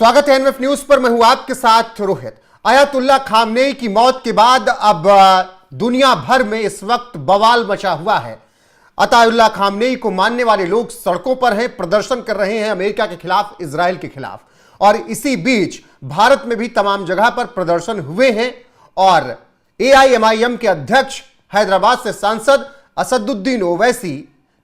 स्वागत है NF news पर। मैं हूं आपके साथ रोहित। अयातुल्ला खामनेई की मौत के बाद अब दुनिया भर में इस वक्त बवाल मचा हुआ है। अताउल्लाह खामनेई को मानने वाले लोग सड़कों पर हैं, प्रदर्शन कर रहे हैं अमेरिका के खिलाफ, इजराइल के खिलाफ। और इसी बीच भारत में भी तमाम जगह पर प्रदर्शन हुए हैं और एआईएमआईएम के अध्यक्ष, हैदराबाद से सांसद असदुद्दीन ओवैसी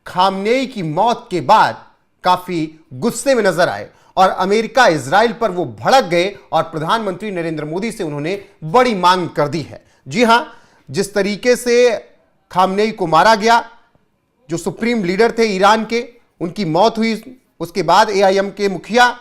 खामनेई की मौत के बाद काफी गुस्से में नजर आए और अमेरिका इजराइल पर वो भड़क गए और प्रधानमंत्री नरेंद्र मोदी से उन्होंने बड़ी मांग कर दी है। जी हां, जिस तरीके से खामनेई को मारा गया, जो सुप्रीम लीडर थे ईरान के, उनकी मौत हुई, उसके बाद एआईएम के मुखिया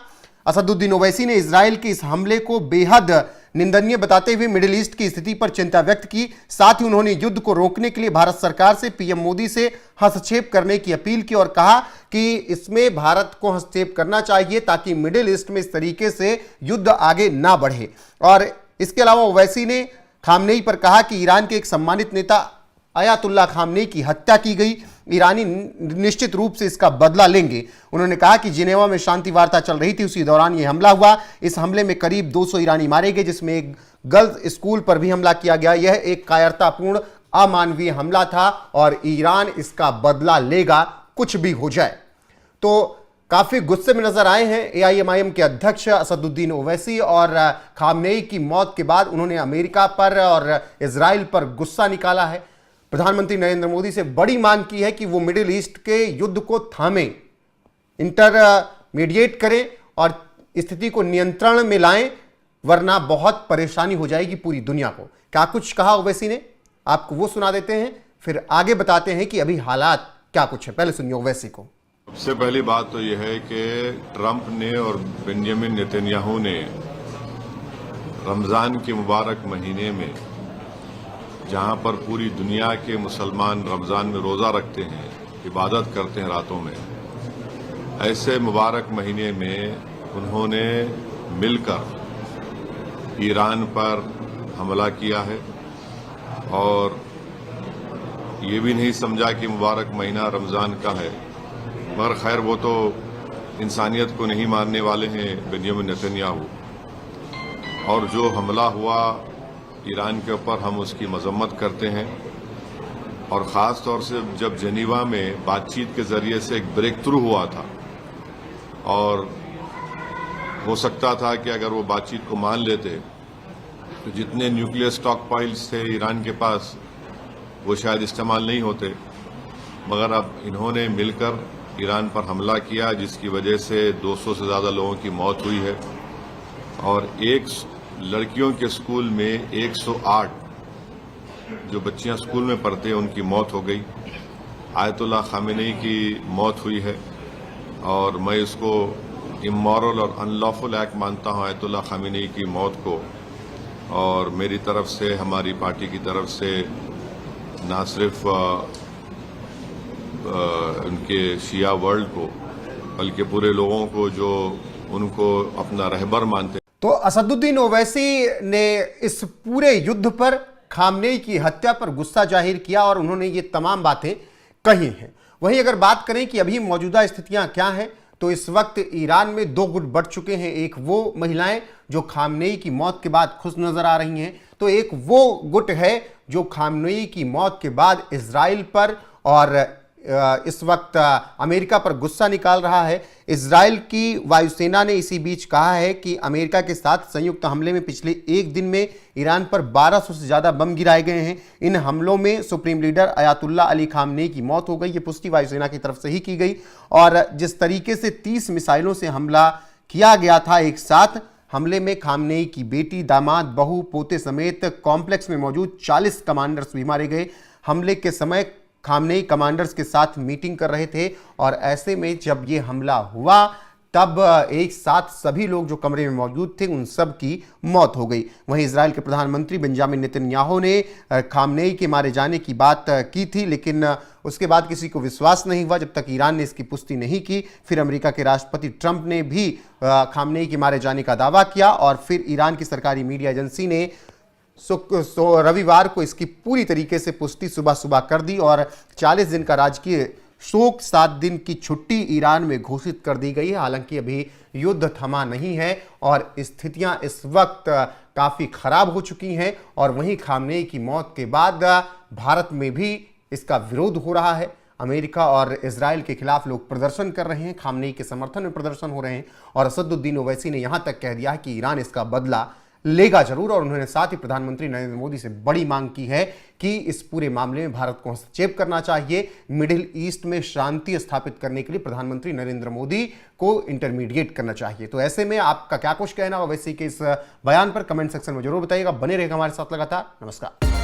असदुद्दीन ओवैसी ने इजराइल के इस हमले को बेहद निंदनीय बताते हुए मिडिल ईस्ट की स्थिति पर चिंता व्यक्त की। साथ ही उन्होंने युद्ध को रोकने के लिए भारत सरकार से पीएम मोदी से हस्तक्षेप करने की अपील की और कहा कि इसमें भारत को हस्तक्षेप करना चाहिए ताकि मिडिल ईस्ट में इस तरीके से युद्ध आगे ना बढ़े। और इसके अलावा ओवैसी ने खामनेई पर कहा कि ईरान के एक सम्मानित नेता अयातुल्लाह खामनेई की हत्या की गई, ईरानी निश्चित रूप से इसका बदला लेंगे। उन्होंने कहा कि जिनेवा में शांति वार्ता चल रही थी, उसी दौरान यह हमला हुआ। इस हमले में करीब 200 ईरानी मारे गए, जिसमें एक गर्ल्स स्कूल पर भी हमला किया गया। यह एक कायरतापूर्ण, अमानवीय हमला था और ईरान इसका बदला लेगा, कुछ भी हो जाए। तो काफी गुस्से में नजर आए हैं एआईएमआईएम के अध्यक्ष असदुद्दीन ओवैसी और खामनेई की मौत के बाद उन्होंने अमेरिका पर और इजराइल पर गुस्सा निकाला है। प्रधानमंत्री नरेंद्र मोदी से बड़ी मांग की है कि वो मिडिल ईस्ट के युद्ध को थामें, इंटरमीडिएट करें और स्थिति को नियंत्रण में लाएं, वरना बहुत परेशानी हो जाएगी पूरी दुनिया को। क्या कुछ कहा ओवैसी ने, आपको वो सुना देते हैं, फिर आगे बताते हैं कि अभी हालात क्या कुछ है। पहले सुनिए ओवैसी को। सबसे पहली बात तो यह है कि ट्रंप ने और बेंजामिन नेतन्याहू ने रमजान के मुबारक महीने में, जहां पर पूरी दुनिया के मुसलमान रमजान में रोजा रखते हैं, इबादत करते हैं रातों में, ऐसे मुबारक महीने में उन्होंने मिलकर ईरान पर हमला किया है और ये भी नहीं समझा कि मुबारक महीना रमजान का है। मगर खैर, वो तो इंसानियत को नहीं मानने वाले हैं बेंजामिन नेतन्याहू। और जो हमला हुआ ईरान के ऊपर, हम उसकी मजम्मत करते हैं। और ख़ास तौर से जब जेनीवा में बातचीत के ज़रिए से एक ब्रेक थ्रू हुआ था और हो सकता था कि अगर वो बातचीत को मान लेते तो जितने न्यूक्लियर स्टॉक पाइल्स थे ईरान के पास, वो शायद इस्तेमाल नहीं होते। मगर अब इन्होंने मिलकर ईरान पर हमला किया, जिसकी वजह से 200 से ज़्यादा लोगों की मौत हुई है और एक लड़कियों के स्कूल में 108 जो बच्चियां स्कूल में पढ़ते हैं उनकी मौत हो गई। आयतुल्लाह खामेनेई की मौत हुई है और मैं इसको इमोरल और अनलॉफुल एक्ट मानता हूं, आयतुल्लाह खामेनेई की मौत को। और मेरी तरफ से, हमारी पार्टी की तरफ से, ना सिर्फ उनके शिया वर्ल्ड को बल्कि पूरे लोगों को जो उनको अपना रहबर मानते। तो असदुद्दीन ओवैसी ने इस पूरे युद्ध पर, खामनेई की हत्या पर गुस्सा जाहिर किया और उन्होंने ये तमाम बातें कही हैं। वहीं अगर बात करें कि अभी मौजूदा स्थितियां क्या हैं, तो इस वक्त ईरान में दो गुट बढ़ चुके हैं। एक वो महिलाएं जो खामनेई की मौत के बाद खुश नजर आ रही हैं, तो एक वो गुट है जो खामनेई की मौत के बाद इजराइल पर और इस वक्त अमेरिका पर गुस्सा निकाल रहा है। इजराइल की वायुसेना ने इसी बीच कहा है कि अमेरिका के साथ संयुक्त हमले में पिछले एक दिन में ईरान पर 1200 से ज्यादा बम गिराए गए हैं। इन हमलों में supreme leader Ayatollah Ali Khamenei की मौत हो गई। ये पुष्टि वायुसेना की तरफ से ही की गई। और जिस तरीके से 30 मिसाइलों से हमला किया गया था एक साथ, हमले में खामनेई की बेटी, दामाद, बहू, पोते समेत कॉम्प्लेक्स में मौजूद 40 कमांडर्स भी मारे गए। हमले के समय खामनेई कमांडर्स के साथ मीटिंग कर रहे थे और ऐसे में जब ये हमला हुआ तब एक साथ सभी लोग जो कमरे में मौजूद थे उन सब की मौत हो गई। वहीं इजराइल के प्रधानमंत्री बेंजामिन नेतन्याहू ने खामनेई के मारे जाने की बात की थी, लेकिन उसके बाद किसी को विश्वास नहीं हुआ जब तक ईरान ने इसकी पुष्टि नहीं की। फिर अमेरिका के राष्ट्रपति ट्रंप ने भी खामनेई के मारे जाने का दावा किया और फिर ईरान की सरकारी मीडिया एजेंसी ने रविवार को इसकी पूरी तरीके से पुष्टि सुबह सुबह कर दी और 40 दिन का राजकीय शोक 7 दिन की छुट्टी ईरान में घोषित कर दी गई है। हालांकि अभी युद्ध थमा नहीं है और स्थितियां इस वक्त काफी खराब हो चुकी हैं और वहीं खामनेई की मौत के बाद भारत में भी इसका विरोध हो रहा है। अमेरिका और इजराइल के खिलाफ लोग प्रदर्शन कर रहे हैं, खामनेई के समर्थन में प्रदर्शन हो रहे हैं और असदुद्दीन ओवैसी ने यहां तक कह दिया है कि ईरान इसका बदला लेगा जरूर। और उन्होंने साथ ही प्रधानमंत्री नरेंद्र मोदी से बड़ी मांग की है कि इस पूरे मामले में भारत को हस्तक्षेप करना चाहिए। मिडिल ईस्ट में शांति स्थापित करने के लिए प्रधानमंत्री नरेंद्र मोदी को इंटरमीडिएट करना चाहिए। तो ऐसे में आपका क्या कुछ कहना ओवैसी के इस बयान पर कमेंट सेक्शन में जरूर बताइएगा। बने रहेगा हमारे साथ लगातार। नमस्कार।